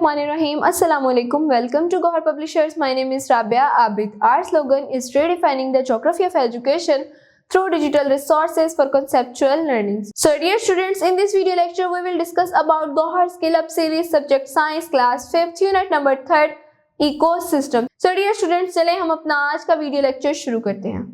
Bismillahirrahmanirrahim. Assalamualaikum. Welcome to Gohar Publishers. My name is Rabia Abid. Our slogan is redefining the geography of education through digital resources for conceptual learning. So dear students, in this video lecture we will discuss about Gohar Skill Up series subject science class 5th unit number 3rd ecosystem. So dear students, चले हम अपना आज का video lecture शुरू करते हैं.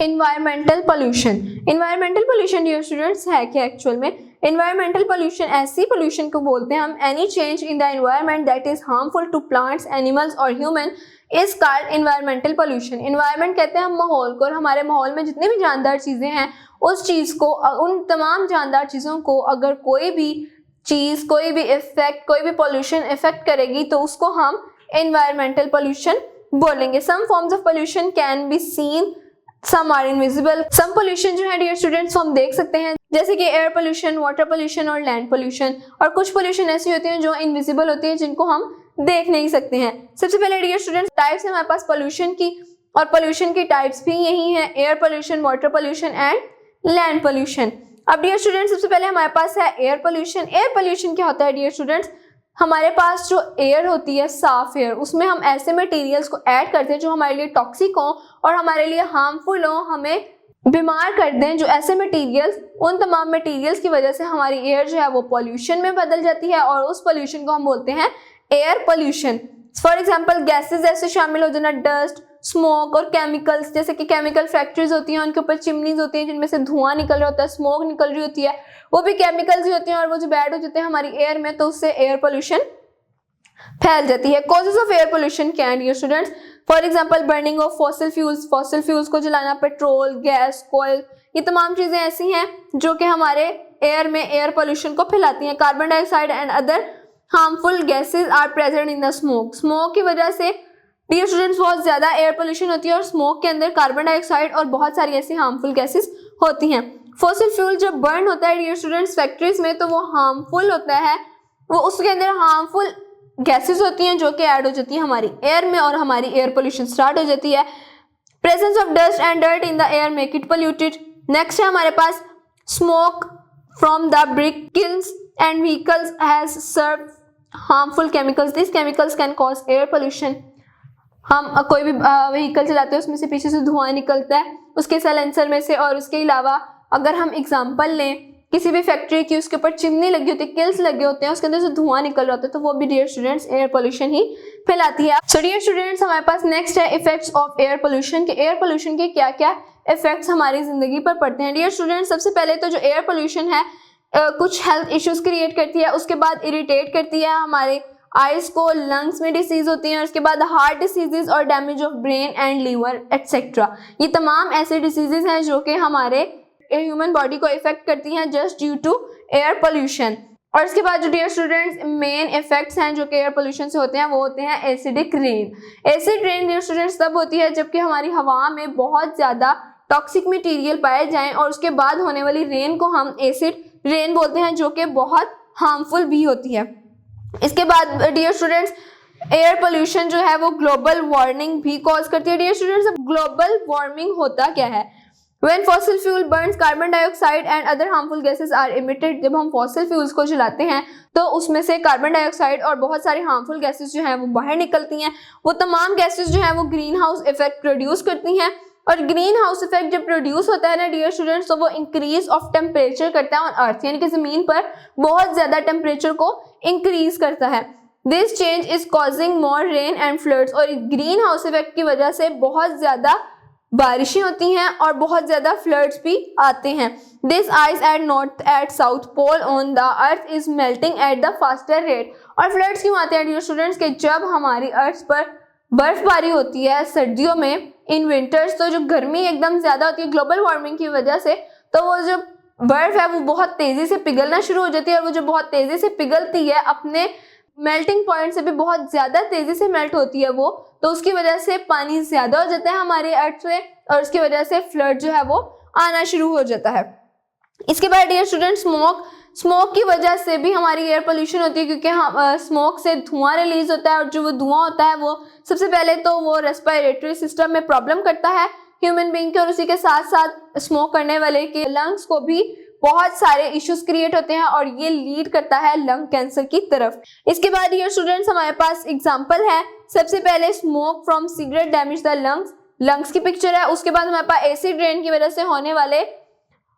Environmental pollution. Environmental pollution dear students है क्या एक्चुअल में? इन्वायरमेंटल पोल्यूशन ऐसी पोल्यूशन को बोलते हैं हम any change in the environment that is harmful to plants, animals और human is called environmental pollution. Environment कहते हैं हम माहौल को, और हमारे माहौल में जितनी भी जानदार चीज़ें हैं उस चीज़ को, उन तमाम जानदार चीज़ों को अगर कोई भी चीज़, कोई भी इफेक्ट, कोई भी पोल्यूशन इफेक्ट करेगी तो उसको हम इन्वायरमेंटल पोल्यूशन बोलेंगे. Some forms of pollution can be seen, some are invisible. Some pollution जो है डियर स्टूडेंट्स हम देख सकते हैं जैसे कि एयर पोल्यूशन, वाटर पोल्यूशन और लैंड पोल्यूशन. और कुछ पोल्यूशन ऐसी होती हैं जो इनविजिबल होती हैं, जिनको हम देख नहीं सकते हैं. सबसे पहले डियर स्टूडेंट्स टाइप्स है हमारे पास पोल्यूशन की, और पोल्यूशन की टाइप्स भी यही है, air pollution, water pollution and land pollution. अब डियर स्टूडेंट्स सबसे पहले हमारे पास है एयर पोल्यूशन. एयर पोल्यूशन क्या होता है डियर स्टूडेंट्स? हमारे पास जो एयर होती है, साफ एयर, उसमें हम ऐसे मटेरियल्स को ऐड करते हैं जो हमारे लिए टॉक्सिक हो और हमारे लिए हार्मफुल हो, हमें बीमार कर दें. जो ऐसे मटेरियल्स, उन तमाम मटेरियल्स की वजह से हमारी एयर जो है वो पॉल्यूशन में बदल जाती है, और उस पॉल्यूशन को हम बोलते हैं air pollution. For example gases ऐसे शामिल हो जाना, डस्ट, स्मोक और केमिकल्स. जैसे कि केमिकल फैक्ट्रीज होती हैं, उनके ऊपर चिमनीज होती हैं जिनमें से धुआं निकल रहा होता है, स्मोक निकल रही होती है, वो भी केमिकल्स ही होती हैं, और वो जो बैड हो जाते हैं हमारी एयर में, तो उससे एयर पोल्यूशन फैल जाती है. कॉजेज ऑफ एयर पोल्यूशन क्या है dear students? For example burning of fossil fuels को जलाना, पेट्रोल, गैस, कोयल, ये तमाम चीजें ऐसी हैं जो कि हमारे एयर में एयर पोल्यूशन को फैलाती हैं. Carbon dioxide and other harmful gases are present in the smoke. Smoke की वजह से डियर स्टूडेंट्स बहुत ज्यादा एयर पोल्यूशन होती है, और स्मोक के अंदर कार्बन डाइऑक्साइड और बहुत सारी ऐसी हार्मफुल गैसेज होती हैं. फॉसिल फ्यूल जब बर्न होता है डियर स्टूडेंट्स फैक्ट्रीज में, तो वो हार्मफुल होता है, वो उसके अंदर हार्मफुल गैसेस होती हैं जो कि ऐड हो जाती है हमारी एयर में, और हमारी एयर पोल्यूशन स्टार्ट हो जाती है. Presence of dust and dirt in the air make it polluted. Next है हमारे पास smoke from the brick kilns and vehicles has serve harmful chemicals. This chemicals can cause air pollution. हम कोई भी vehicle चलाते हैं, उसमें से पीछे से धुआं निकलता है उसके साइलेंसर में से, और उसके अलावा अगर हम एग्जांपल लें किसी भी फैक्ट्री की, उसके ऊपर चिमनी लगी होती है, किल्स लगे होते हैं, उसके अंदर से धुआं निकल रहा होता है, तो वो भी डियर स्टूडेंट्स एयर पोल्यूशन ही फैलाती है. सो डियर स्टूडेंट्स हमारे पास नेक्स्ट है इफेक्ट्स ऑफ एयर पोल्यूशन के. एयर पोल्यूशन के क्या क्या इफेक्ट्स हमारी जिंदगी पर पड़ते हैं डियर स्टूडेंट्स? सबसे पहले तो जो एयर पोल्यूशन है कुछ हेल्थ इश्यूज क्रिएट करती है, उसके बाद इरिटेट करती है हमारे आइज को, लंग्स में डिसीज होती हैं, और उसके बाद हार्ट डिसीजेज और damage of brain and liver etcetera. ये तमाम ऐसे डिसीजेज हैं जो कि हमारे ह्यूमन बॉडी को इफेक्ट करती हैं just due to air pollution. और इसके बाद जो डियर स्टूडेंट्स मेन इफेक्ट्स हैं जो कि एयर पोल्यूशन से होते हैं, वो होते हैं acidic rain. Acid rain dear students तब होती है जबकि हमारी हवा में बहुत ज़्यादा टॉक्सिक मटेरियल पाए जाएं, और उसके बाद होने वाली रेन को हम एसिड रेन बोलते हैं, जो कि बहुत हार्मफुल भी होती है. इसके बाद डियर स्टूडेंट्स एयर पोल्यूशन जो है वो ग्लोबल वार्मिंग भी कॉज करती है. डियर स्टूडेंट्स अब ग्लोबल वार्मिंग होता क्या है? When fossil fuel burns, carbon dioxide and other harmful gases are emitted. जब हम फॉसिल फ्यूल्स को जलाते हैं तो उसमें से कार्बन डाइऑक्साइड और बहुत सारी हार्मफुल गैसेस जो हैं वो बाहर निकलती हैं. वो तमाम गैसेस जो हैं वो ग्रीन हाउस इफेक्ट प्रोड्यूस करती हैं, और ग्रीन हाउस इफेक्ट जब प्रोड्यूस होता है ना डियर स्टूडेंट्स, तो वो इंक्रीज ऑफ टेम्परेचर करता है ऑन अर्थ, यानी कि ज़मीन पर बहुत ज़्यादा टेम्परेचर को इंक्रीज करता है. This change is causing more rain and floods. और ग्रीन हाउस इफेक्ट की वजह से बहुत ज़्यादा बारिशें होती हैं और बहुत ज़्यादा फ्लड्स भी आते हैं. This ice at north at south pole on the earth is melting at the faster rate. और फ्लड्स क्यों आते हैं डियर स्टूडेंट्स के जब हमारी अर्थ पर बर्फबारी होती है सर्दियों में, इन विंटर्स, तो जो गर्मी एकदम ज़्यादा होती है ग्लोबल वार्मिंग की वजह से, तो वो जो बर्फ़ है वो बहुत तेज़ी से पिघलना शुरू हो जाती है, और वो जो बहुत तेज़ी से पिघलती है अपने मेल्टिंग पॉइंट से भी बहुत ज़्यादा तेज़ी से मेल्ट होती है वो, तो उसकी वजह से पानी ज़्यादा हो जाता है हमारे अर्थ में, और उसकी वजह से फ्लड जो है वो आना शुरू हो जाता है. इसके बाद डियर स्टूडेंट स्मोक की वजह से भी हमारी एयर पोल्यूशन होती है, क्योंकि हम स्मोक से धुआं रिलीज होता है, और जो वो धुआं होता है वो सबसे पहले तो वो रेस्पिरेटरी सिस्टम में प्रॉब्लम करता है ह्यूमन बीइंग के, और उसी के साथ साथ स्मोक करने वाले के लंग्स को भी बहुत सारे इश्यूज क्रिएट होते हैं और ये लीड करता है लंग कैंसर की तरफ। इसके बाद डियर स्टूडेंट्स हमारे पास एग्जांपल है। सबसे पहले smoke from cigarette damage the lungs की पिक्चर है। उसके बाद हमारे पास एसिड रेन की वजह से होने वाले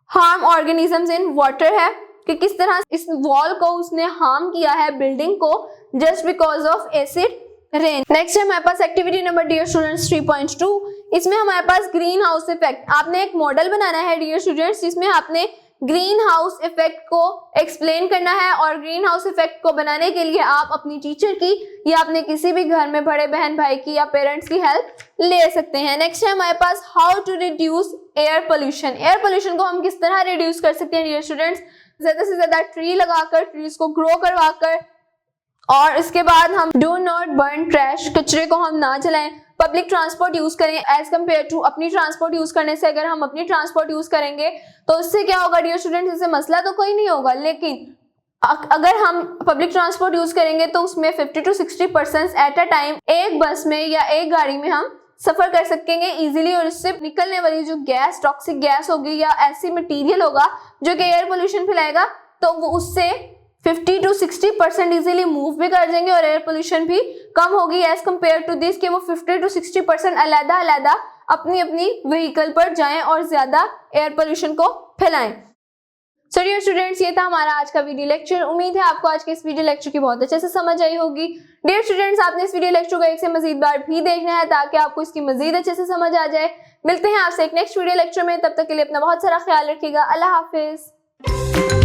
हार्म ऑर्गेनिजम्स इन वाटर है कि किस तरह इस वॉल को उसने हार्म किया है बिल्डिंग को just because of acid rain. Next है हमारे पास एक्टिविटी नंबर डियर स्टूडेंट्स 3.2। इसमें हमारे पास ग्रीन हाउस इफेक्ट, आपने एक मॉडल बनाना है डियर स्टूडेंट्स जिसमें आपने ग्रीन हाउस इफेक्ट को एक्सप्लेन करना है और ग्रीन हाउस इफेक्ट को बनाने के लिए आप अपनी टीचर की या अपने किसी भी घर में बड़े बहन भाई की या पेरेंट्स की हेल्प ले सकते हैं। नेक्स्ट है हमारे पास how to reduce air pollution. Air pollution को हम किस तरह रिड्यूस कर सकते हैं डियर स्टूडेंट्स, ज्यादा से ज्यादा ट्री लगाकर, ट्रीज को ग्रो करवाकर, और इसके बाद हम डू नॉट बर्न ट्रैश, कचरे को हम ना जलाएं, पब्लिक ट्रांसपोर्ट यूज करें एज कम्पेयर टू अपनी ट्रांसपोर्ट यूज करने से। अगर हम अपनी ट्रांसपोर्ट यूज करेंगे तो इससे क्या होगा डियर स्टूडेंट्स, इससे मसला तो कोई नहीं होगा, लेकिन अगर हम पब्लिक ट्रांसपोर्ट यूज करेंगे तो उसमें 50 to 60% एट अ टाइम एक बस में या एक गाड़ी में हम सफर कर सकेंगे इजीली, और इससे निकलने वाली जो गैस, टॉक्सिक गैस होगी या ऐसी मटेरियल होगा जो कि एयर पोल्यूशन फैलाएगा, तो वो उससे 50 to 60% इजीली मूव भी कर जाएंगे और एयर पोल्यूशन भी कम होगी एज कम्पेयर टू दिस कि वो 50 to 60% अलग-अलग अपनी अपनी व्हीकल पर जाएं और ज्यादा एयर पोल्यूशन को फैलाएं। सो डियर स्टूडेंट्स, ये था हमारा आज का वीडियो लेक्चर। उम्मीद है आपको आज के इस वीडियो लेक्चर की बहुत अच्छे से समझ आई होगी। डियर स्टूडेंट्स, आपने इस वीडियो लेक्चर को एक से मजीद बार भी देखना है ताकि आपको इसकी मजीद अच्छे से समझ आ जाए। मिलते हैं आपसे एक नेक्स्ट वीडियो लेक्चर में, तब तक के लिए अपना बहुत सारा ख्याल रखिएगा। अल्लाह हाफिज।